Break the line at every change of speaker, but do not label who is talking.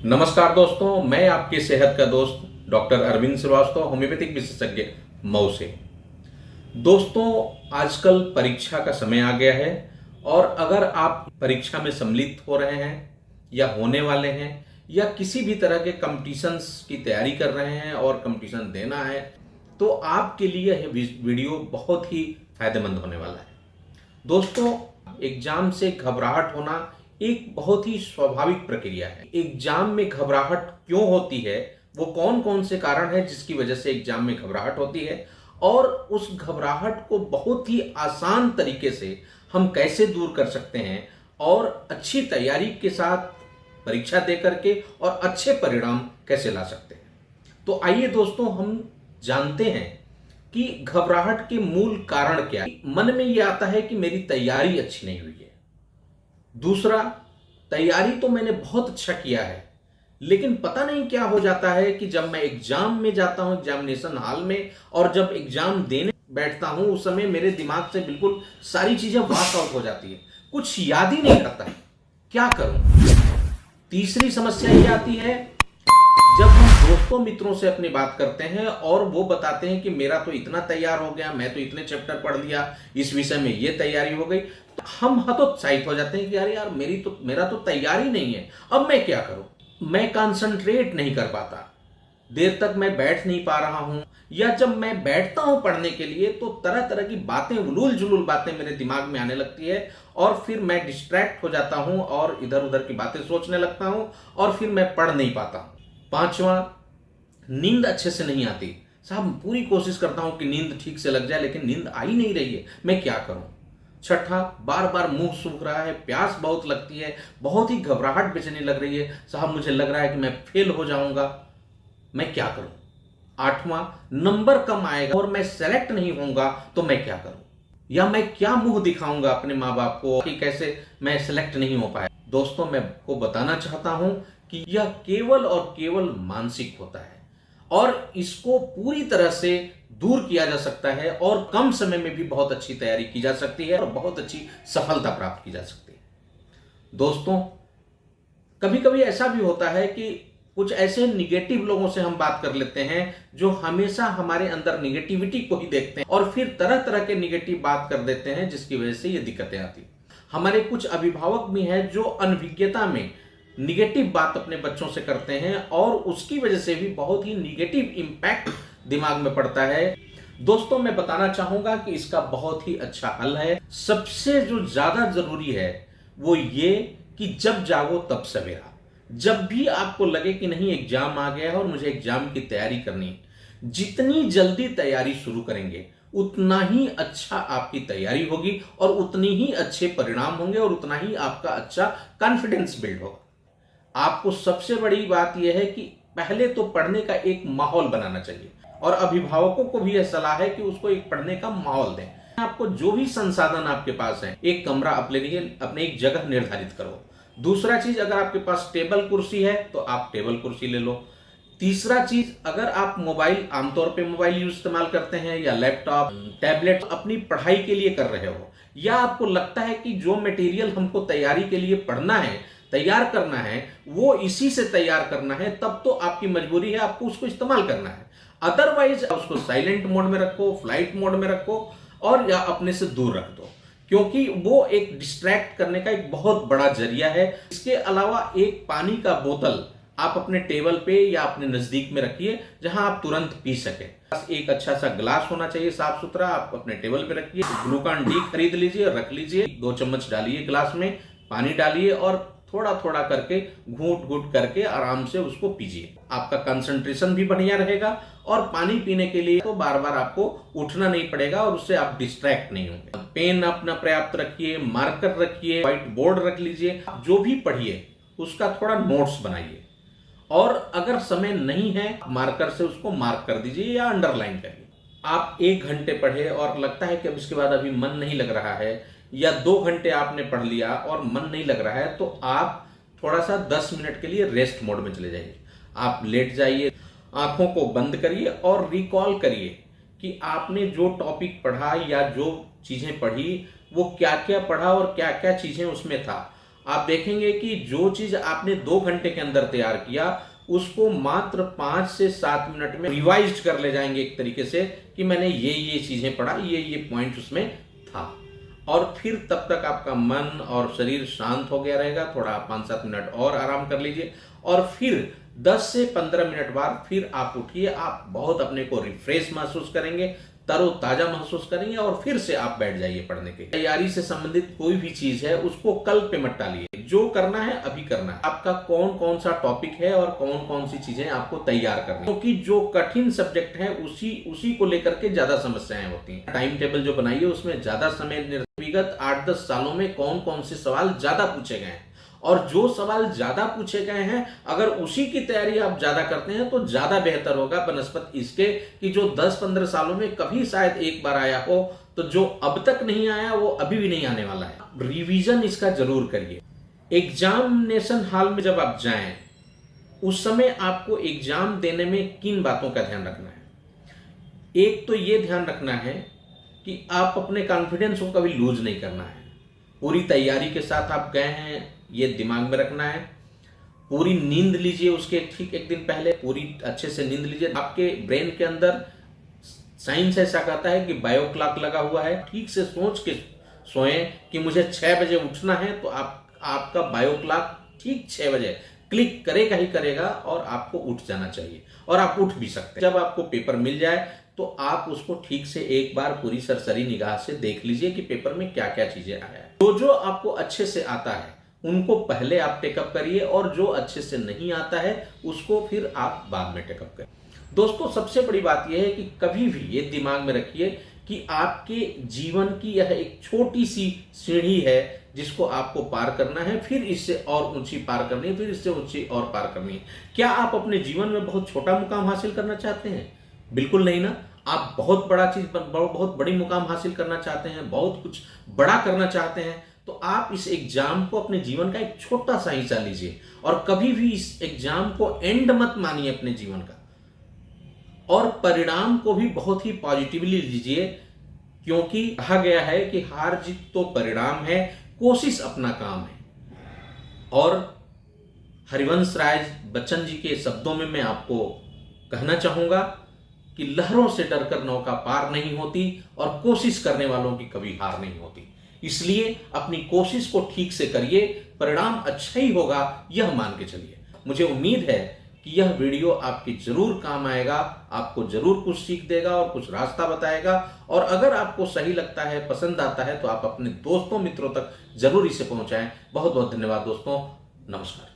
नमस्कार दोस्तों, मैं आपके सेहत का दोस्त डॉक्टर अरविंद श्रीवास्तव, होम्योपैथिक विशेषज्ञ मऊ से। दोस्तों, आजकल परीक्षा का समय आ गया है और अगर आप परीक्षा में सम्मिलित हो रहे हैं या होने वाले हैं या किसी भी तरह के कंपटीशंस की तैयारी कर रहे हैं और कंपटीशन देना है, तो आपके लिए यह वीडियो बहुत ही फायदेमंद होने वाला है। दोस्तों, एग्जाम से घबराहट होना एक बहुत ही स्वाभाविक प्रक्रिया है। एग्जाम में घबराहट क्यों होती है, वो कौन कौन से कारण हैं जिसकी वजह से एग्जाम में घबराहट होती है, और उस घबराहट को बहुत ही आसान तरीके से हम कैसे दूर कर सकते हैं और अच्छी तैयारी के साथ परीक्षा दे करके और अच्छे परिणाम कैसे ला सकते हैं। तो आइए दोस्तों, हम जानते हैं कि घबराहट के मूल कारण क्या है। मन में यह आता है कि मेरी तैयारी अच्छी नहीं हुई है। दूसरा, तैयारी तो मैंने बहुत अच्छा किया है, लेकिन पता नहीं क्या हो जाता है कि जब मैं एग्जाम में जाता हूं, एग्जामिनेशन हॉल में, और जब एग्जाम देने बैठता हूं, उस समय मेरे दिमाग से बिल्कुल सारी चीजें वॉश आउट हो जाती है, कुछ याद ही नहीं रहता है। क्या करूं? तीसरी समस्या ये आती है जब हम दोस्तों मित्रों से अपनी बात करते हैं और वो बताते हैं कि मेरा तो इतना तैयार हो गया, मैं तो इतने चैप्टर पढ़ लिया, इस विषय में ये तैयारी हो गई, हम हतोत्साहित हो जाते हैं कि अरे यार, मेरा तो तैयारी नहीं है, अब मैं क्या करूं? मैं कंसंट्रेट नहीं कर पाता, देर तक मैं बैठ नहीं पा रहा हूं, या जब मैं बैठता हूं पढ़ने के लिए तो तरह तरह की बातें, उलूल जुलूल बातें मेरे दिमाग में आने लगती है और फिर मैं डिस्ट्रैक्ट हो जाता हूं और इधर उधर की बातें सोचने लगता हूं और फिर मैं पढ़ नहीं पाता हूं। पांचवा, नींद अच्छे से नहीं आती। साहब, पूरी कोशिश करता हूं कि नींद ठीक से लग जाए, लेकिन नींद आ ही नहीं रही है, मैं क्या करूं? छठा, बार बार मुंह सूख रहा है, प्यास बहुत लगती है, बहुत ही घबराहट बेचैनी लग रही है, साहब मुझे लग रहा है कि मैं फेल हो जाऊंगा, मैं क्या करूं? आठवां, नंबर कम आएगा और मैं सेलेक्ट नहीं होऊंगा तो मैं क्या करूं? या मैं क्या मुंह दिखाऊंगा अपने माँ बाप को कि कैसे मैं सेलेक्ट नहीं हो पाया? दोस्तों, मैं आपको बताना चाहता हूं कि यह केवल और केवल मानसिक होता है और इसको पूरी तरह से दूर किया जा सकता है और कम समय में भी बहुत अच्छी तैयारी की जा सकती है और बहुत अच्छी सफलता प्राप्त की जा सकती है। दोस्तों, कभी कभी ऐसा भी होता है कि कुछ ऐसे निगेटिव लोगों से हम बात कर लेते हैं जो हमेशा हमारे अंदर निगेटिविटी को ही देखते हैं और फिर तरह तरह के निगेटिव बात कर देते हैं, जिसकी वजह से ये दिक्कतें आती हैं। हमारे कुछ अभिभावक भी हैं जो अनभिज्ञता में निगेटिव बात अपने बच्चों से करते हैं और उसकी वजह से भी बहुत ही निगेटिव इंपैक्ट दिमाग में पड़ता है। दोस्तों, मैं बताना चाहूंगा कि इसका बहुत ही अच्छा हल है। सबसे जो ज्यादा जरूरी है वो ये कि जब जागो तब सवेरा। जब भी आपको लगे कि नहीं, एग्जाम आ गया है और मुझे एग्जाम की तैयारी करनी है, जितनी जल्दी तैयारी शुरू करेंगे उतना ही अच्छा आपकी तैयारी होगी और उतनी ही अच्छे परिणाम होंगे और उतना ही आपका अच्छा कॉन्फिडेंस बिल्ड होगा। आपको सबसे बड़ी बात यह है कि पहले तो पढ़ने का एक माहौल बनाना चाहिए और अभिभावकों को भी यह सलाह है कि उसको एक पढ़ने का माहौल दें। आपको जो भी संसाधन आपके पास है, एक कमरा अपने लिए, अपने एक जगह निर्धारित करो। दूसरा चीज, अगर आपके पास टेबल कुर्सी है तो आप टेबल कुर्सी ले लो। तीसरा चीज, अगर आप मोबाइल, आमतौर पे मोबाइल इस्तेमाल करते हैं या लैपटॉप, टैबलेट अपनी पढ़ाई के लिए कर रहे हो, या आपको लगता है कि जो मटेरियल हमको तैयारी के लिए पढ़ना है, तैयार करना है, वो इसी से तैयार करना है, तब तो आपकी मजबूरी है, आपको उसको इस्तेमाल करना है। अदरवाइज उसको साइलेंट मोड में रखो, फ्लाइट मोड में रखो और या अपने से दूर रख दो, क्योंकि वो एक डिस्ट्रैक्ट करने का एक बहुत बड़ा जरिया है। इसके अलावा एक पानी का बोतल आप अपने टेबल पे या अपने नजदीक में रखिए जहां आप तुरंत पी सके। एक अच्छा सा ग्लास होना चाहिए, साफ सुथरा, आप अपने टेबल पे रखिए। ग्लूकॉन डी खरीद लीजिए, रख लीजिए, 2 चम्मच डालिए ग्लास में, पानी डालिए और थोड़ा थोड़ा करके, घूट घूट करके आराम से उसको पीजिए। आपका कंसंट्रेशन भी बढ़िया रहेगा और पानी पीने के लिए तो बार बार आपको उठना नहीं पड़ेगा और उससे आप डिस्ट्रैक्ट नहीं होंगे। पेन अपना पर्याप्त रखिए, मार्कर रखिए, व्हाइट बोर्ड रख लीजिए, जो भी पढ़िए उसका थोड़ा नोट्स बनाइए और अगर समय नहीं है, मार्कर से उसको मार्क कर दीजिए या अंडरलाइन करिए। आप 1 घंटे पढ़े और लगता है कि अब इसके बाद अभी मन नहीं लग रहा है, या 2 घंटे आपने पढ़ लिया और मन नहीं लग रहा है, तो आप थोड़ा सा 10 मिनट के लिए रेस्ट मोड में चले जाइए। आप लेट जाइए, आंखों को बंद करिए और रिकॉल करिए कि आपने जो टॉपिक पढ़ा या जो चीजें पढ़ी वो क्या क्या पढ़ा और क्या क्या चीजें उसमें था। आप देखेंगे कि जो चीज आपने 2 घंटे के अंदर तैयार किया उसको मात्र 5 से 7 मिनट में रिवाइज कर ले जाएंगे एक तरीके से कि मैंने ये चीजें पढ़ा, ये पॉइंट उसमें था। और फिर तब तक आपका मन और शरीर शांत हो गया रहेगा। थोड़ा 5-7 मिनट और आराम कर लीजिए और फिर 10 से 15 मिनट बाद फिर आप उठिए। आप बहुत अपने को रिफ्रेश महसूस करेंगे, तरोताजा महसूस करेंगे और फिर से आप बैठ जाइए पढ़ने के। तैयारी से संबंधित कोई भी चीज है उसको कल पे मत टालिए, जो करना है अभी करना है। आपका कौन कौन सा टॉपिक है और कौन कौन सी चीजें आपको तैयार करनी है, क्योंकि जो कठिन सब्जेक्ट है उसी को लेकर के ज्यादा समस्याएं होती हैं। टाइम टेबल जो बनाइए उसमें ज्यादा समय, विगत 8-10 सालों में कौन कौन से सवाल ज्यादा पूछे गए हैं और जो सवाल ज्यादा पूछे गए हैं अगर उसी की तैयारी आप ज्यादा करते हैं तो ज्यादा बेहतर होगा, बनस्पत इसके कि जो 10-15 सालों में कभी शायद एक बार आया हो, तो जो अब तक नहीं आया वो अभी भी नहीं आने वाला है। रिवीजन इसका जरूर करिए। एग्जामिनेशन हॉल में जब आप जाएं उस समय आपको एग्जाम देने में किन बातों का ध्यान रखना है। एक तो ये ध्यान रखना है कि आप अपने कॉन्फिडेंस को कभी लूज नहीं करना है। पूरी तैयारी के साथ आप गए हैं ये दिमाग में रखना है। पूरी नींद लीजिए, उसके ठीक एक दिन पहले पूरी अच्छे से नींद लीजिए। आपके ब्रेन के अंदर साइंस ऐसा कहता है कि बायो क्लॉक लगा हुआ है। ठीक से सोच के सोएं कि मुझे 6 बजे उठना है, तो आपका बायो क्लॉक ठीक 6 बजे क्लिक करेगा ही करेगा और आपको उठ जाना चाहिए और आप उठ भी सकते हैं। जब आपको पेपर मिल जाए तो आप उसको ठीक से एक बार पूरी सरसरी निगाह से देख लीजिए कि पेपर में क्या क्या चीजें आया है। जो आपको अच्छे से आता है उनको पहले आप टेकअप करिए और जो अच्छे से नहीं आता है उसको फिर आप बाद में टेकअप करिए। दोस्तों, सबसे बड़ी बात यह है कि कभी भी ये दिमाग में रखिए कि आपके जीवन की यह एक छोटी सी सीढ़ी है जिसको आपको पार करना है, फिर इससे और ऊंची पार करनी है, फिर इससे ऊंची और पार करनी है। क्या आप अपने जीवन में बहुत छोटा मुकाम हासिल करना चाहते हैं? बिल्कुल नहीं ना। आप बहुत बड़ा चीज, बहुत बड़ी मुकाम हासिल करना चाहते हैं, बहुत कुछ बड़ा करना चाहते हैं, तो आप इस एग्जाम को अपने जीवन का एक छोटा सा हिस्सा लीजिए और कभी भी इस एग्जाम को एंड मत मानिए अपने जीवन का। और परिणाम को भी बहुत ही पॉजिटिवली लीजिए, क्योंकि कहा गया है कि हार जीत तो परिणाम है, कोशिश अपना काम है। और हरिवंश राय बच्चन जी के शब्दों में मैं आपको कहना चाहूंगा कि लहरों से डरकर नौका पार नहीं होती और कोशिश करने वालों की कभी हार नहीं होती। इसलिए अपनी कोशिश को ठीक से करिए, परिणाम अच्छा ही होगा, यह मान के चलिए। मुझे उम्मीद है कि यह वीडियो आपकी जरूर काम आएगा, आपको जरूर कुछ सीख देगा और कुछ रास्ता बताएगा। और अगर आपको सही लगता है, पसंद आता है, तो आप अपने दोस्तों मित्रों तक जरूर इसे पहुंचाएं। बहुत बहुत धन्यवाद दोस्तों, नमस्कार।